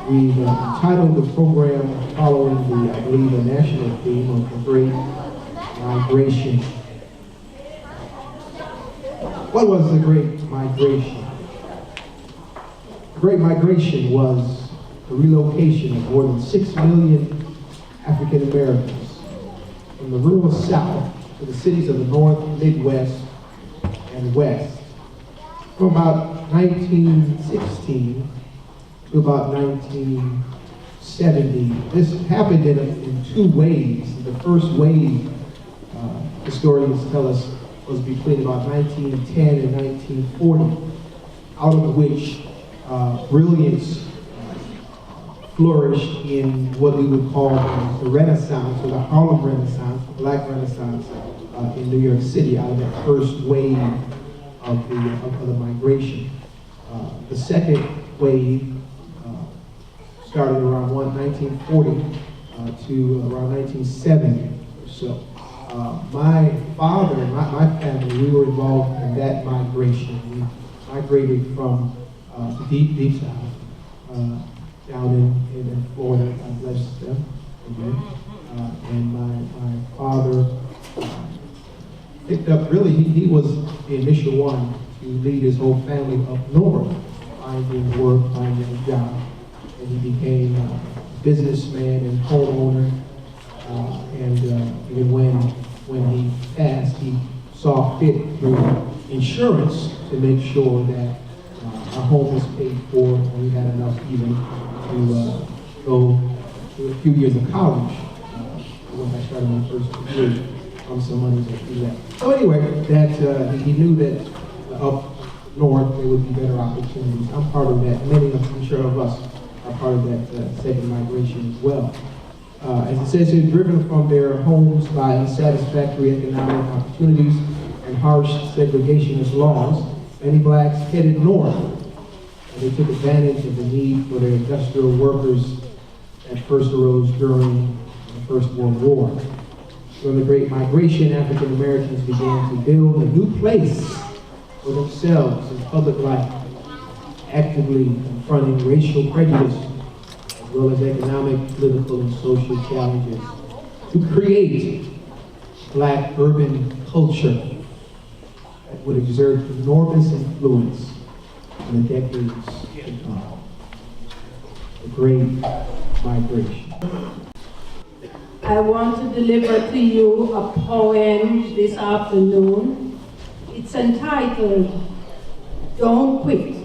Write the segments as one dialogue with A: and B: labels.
A: We've entitled the program following the, I believe, the national theme of the Great Migration. What was the Great Migration? The Great Migration was the relocation of more than 6 million African Americans from the rural South to the cities of the North, Midwest, and West from about 1916 to about 1970. This happened in 2 waves. The first wave, historians tell us, was between about 1910 and 1940, out of which brilliance flourished in what we would call the Renaissance, or the Harlem Renaissance, the Black Renaissance in New York City, out of that first wave of the migration. The second wave started around 1940 to around 1970 or so. My father and my family, we were involved in that migration. We migrated from the deep South down in Florida. God bless them. Amen. And my father picked up, really, he was the initial one to lead his whole family up north, finding work, finding a job. And he became a businessman and homeowner. And even when he passed, he saw fit through insurance to make sure that our home was paid for, and we had enough even to go to a few years of college. When I started my first degree, from some money that he left. So anyway, that he knew that up north there would be better opportunities. I'm part of that. Many of, I'm sure, of us are part of that second migration as well. As it says here, driven from their homes by unsatisfactory economic opportunities and harsh segregationist laws, many blacks headed north. And they took advantage of the need for their industrial workers that first arose during the First World War. During the Great Migration, African Americans began to build a new place for themselves in public life, actively confronting racial prejudice, as well as economic, political, and social challenges, to create black urban culture that would exert enormous influence in the decades to come. The Great Migration.
B: I want to deliver to you a poem this afternoon. It's entitled, Don't Quit,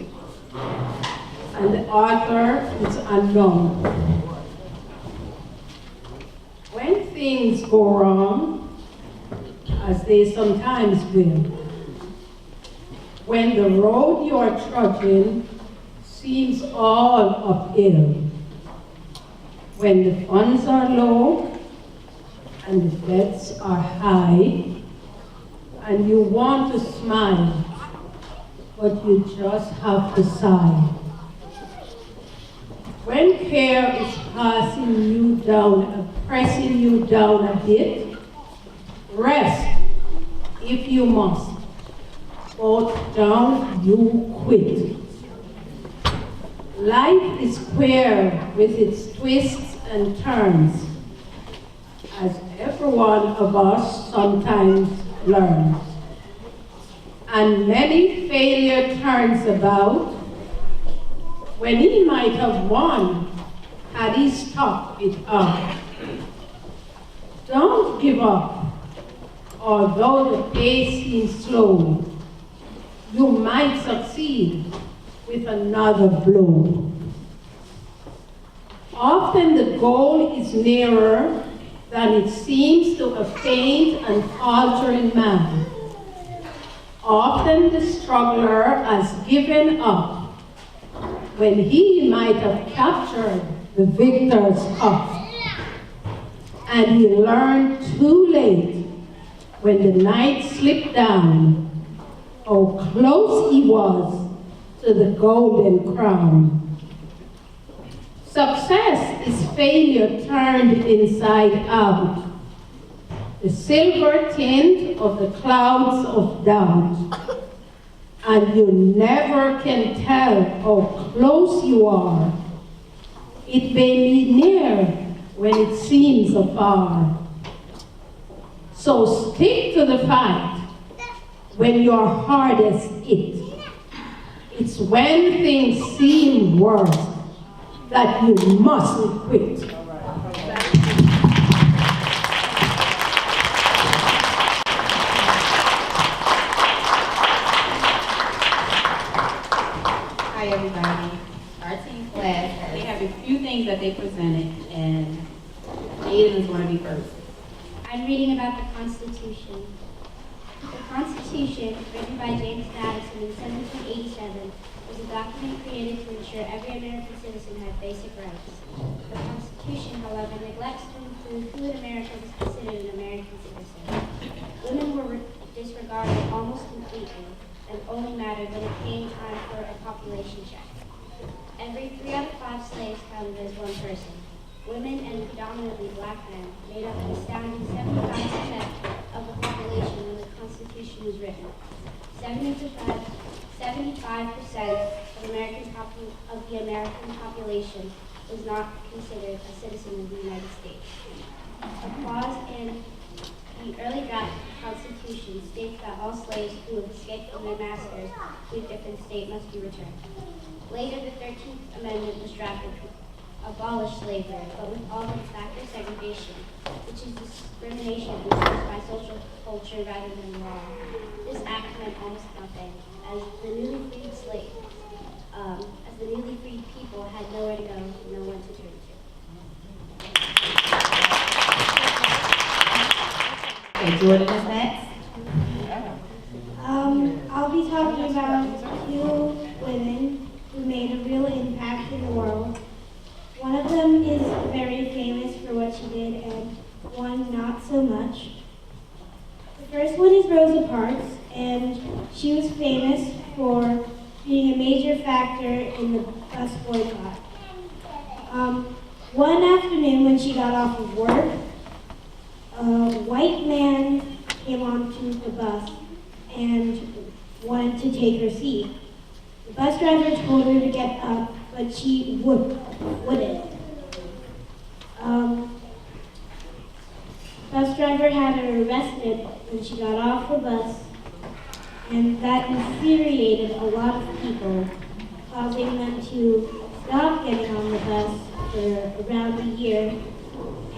B: and the author is unknown. When things go wrong, as they sometimes will, when the road you are trudging seems all uphill, when the funds are low and the debts are high, and you want to smile, but you just have to sigh. When care is passing you down, pressing you down a bit, rest if you must, but don't you quit. Life is queer with its twists and turns, as every one of us sometimes learns. And many failure turns about when he might have won had he stuck it out. Don't give up, although the pace seems slow. You might succeed with another blow. Often the goal is nearer than it seems to a faint and faltering man. Often the struggler has given up when he might have captured the victor's cup. And he learned too late when the night slipped down how close he was to the golden crown. Success is failure turned inside out, the silver tint of the clouds of doubt. And you never can tell how close you are It may be near when it seems afar. So stick to the fight when you're hardest hit. It's when things seem worse that you mustn't quit.
C: Hi everybody, our team class, they have a few things that they presented, and Aiden is going to be first.
D: I'm reading about the Constitution. The Constitution, written by James Madison in 1787, was a document created to ensure every American citizen had basic rights. The Constitution, however, neglects to include who in America was considered an American citizen. Women were disregarded almost completely and only mattered when it came time for a population check. Every 3 out of 5 slaves counted as one person. Women, and predominantly black men, made up an astounding 75% of the population when the Constitution was written. 75% of the American population was not considered a citizen of the United States. A clause in the early draft of the Constitution states that all slaves who have escaped from their masters to a different state must be returned. Later, the 13th Amendment was drafted to abolish slavery, but with all its factor segregation, which is discrimination imposed by social culture rather than law. This act meant almost nothing, as the newly freed people had nowhere to go and no one to turn to.
C: Okay, Jordan is next.
D: I'll be talking about 2 women who made a real impact in the world. One of them is very famous for what she did, and one not so much. The first one is Rosa Parks, and she was famous for being a major factor in the bus boycott. One afternoon when she got off of work, a white man came onto the bus and wanted to take her seat. The bus driver told her to get up, but she wouldn't. Bus driver had her arrested when she got off the bus, and that infuriated a lot of people, causing them to stop getting on the bus for around a year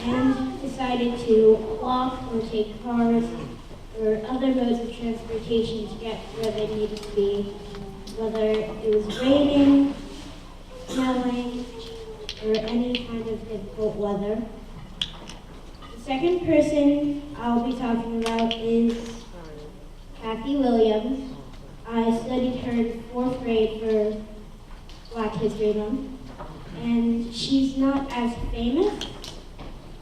D: and decided to walk or take cars or other modes of transportation to get where they needed to be, whether it was raining, snowing, or any kind of difficult weather. The second person I'll be talking about is Kathy Williams. I studied her in 4th grade for Black History Month, and she's not as famous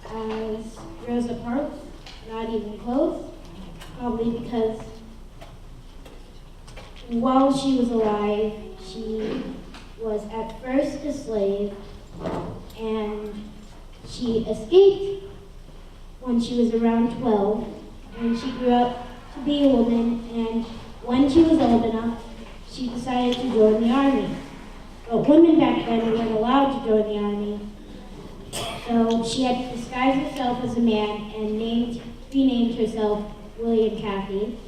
D: as Rosa Parks, not even close, probably because while she was alive, she was at first a slave, and she escaped when she was around 12, and she grew up to be a woman, and when she was old enough, she decided to join the army. But women back then weren't allowed to join the army, so she had to disguise herself as a man and renamed herself William Kathy.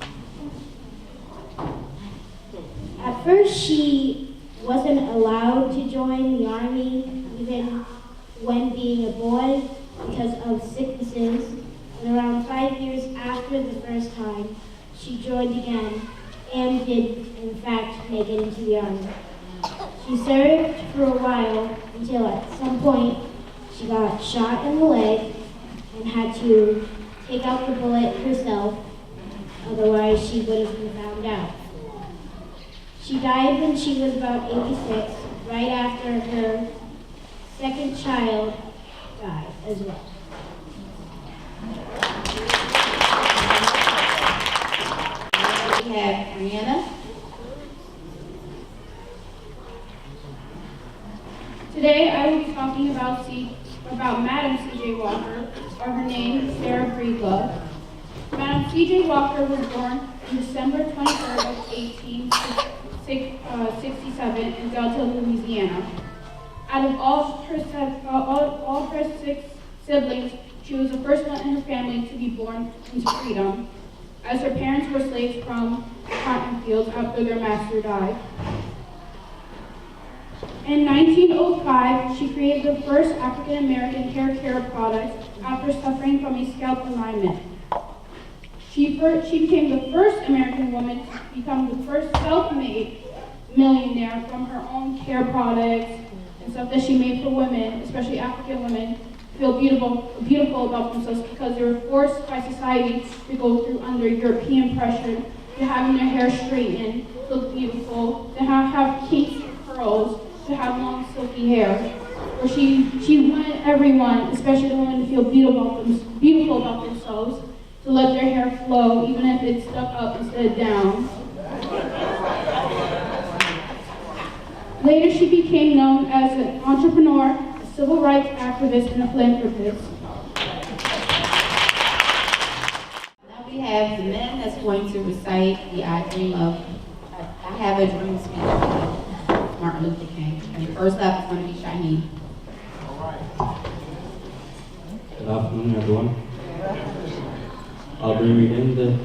D: At first, she wasn't allowed to join the army, even when being a boy, because of sicknesses. And around 5 years after the first time, she joined again and did, in fact, make it into the army. She served for a while until at some point she got shot in the leg and had to take out the bullet herself, otherwise she would have been found out. She died when she was about 86, right after her second child died as well.
C: We have Brianna.
E: Today I will be talking about Madam C.J. Walker, or her name, Sarah Breedlove. Madam C.J. Walker was born on December 23rd of 1867 in Delta, Louisiana. Out of all her 6 siblings, she was the first one in her family to be born into freedom, as her parents were slaves from cotton fields after their master died. In 1905, she created the first African-American hair care product after suffering from a scalp alignment. She became the first American woman to become the first self-made millionaire from her own care products and stuff that she made for women, especially African women, to feel beautiful about themselves because they were forced by society to go through under European pressure to having their hair straightened, to look beautiful, to have kinks and curls, to have long silky hair. Where she wanted everyone, especially the women, to feel beautiful about themselves, to let their hair flow, even if it's stuck up instead of down. Later, she became known as an entrepreneur, a civil rights activist, and a philanthropist.
C: Now we have the men that's going to recite the I Have a Dream speech of Martin Luther King. And first up is going to be Shaheen.
F: Good afternoon, everyone. I'll be reading the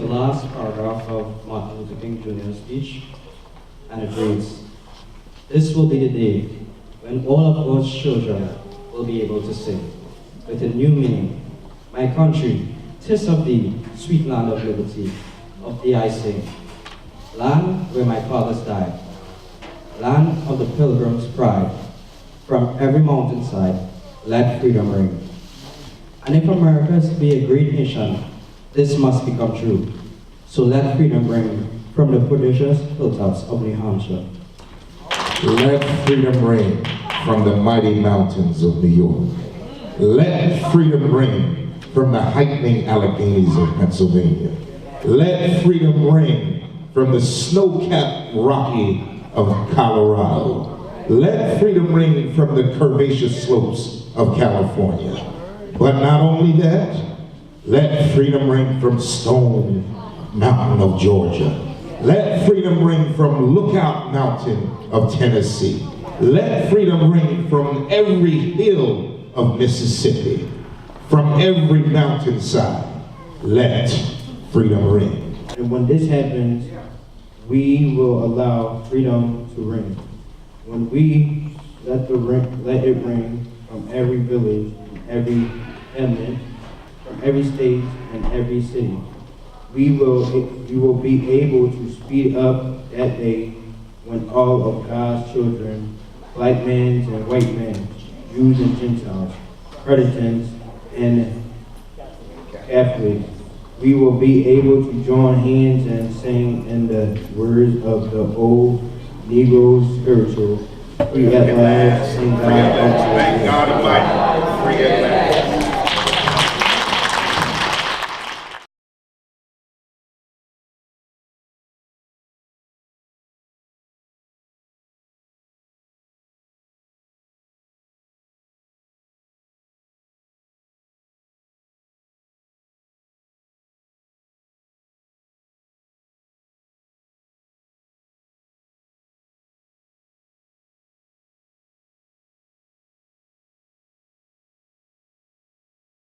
F: last paragraph of Martin Luther King Jr.'s speech, and it reads, "This will be the day when all of God's children will be able to sing with a new meaning. My country, 'tis of thee, sweet land of liberty, of thee I sing. Land where my fathers died, land of the pilgrim's pride. From every mountainside, let freedom ring. And if America is to be a great nation, this must become true. So let freedom ring from the prodigious hilltops of New Hampshire.
G: Let freedom ring from the mighty mountains of New York. Let freedom ring from the heightening Alleghenies of Pennsylvania. Let freedom ring from the snow-capped Rocky of Colorado. Let freedom ring from the curvaceous slopes of California. But not only that, let freedom ring from Stone Mountain of Georgia. Let freedom ring from Lookout Mountain of Tennessee. Let freedom ring from every hill of Mississippi. From every mountainside, let freedom ring.
F: And when this happens, we will allow freedom to ring. When we let it ring from every village, every eminence, from every state and every city, we will be able to speed up that day when all of God's children, black men and white men, Jews and Gentiles, Protestants and Catholics, we will be able to join hands and sing in the words of the old Negro spiritual, free at last, thank God Almighty.
G: Free at last.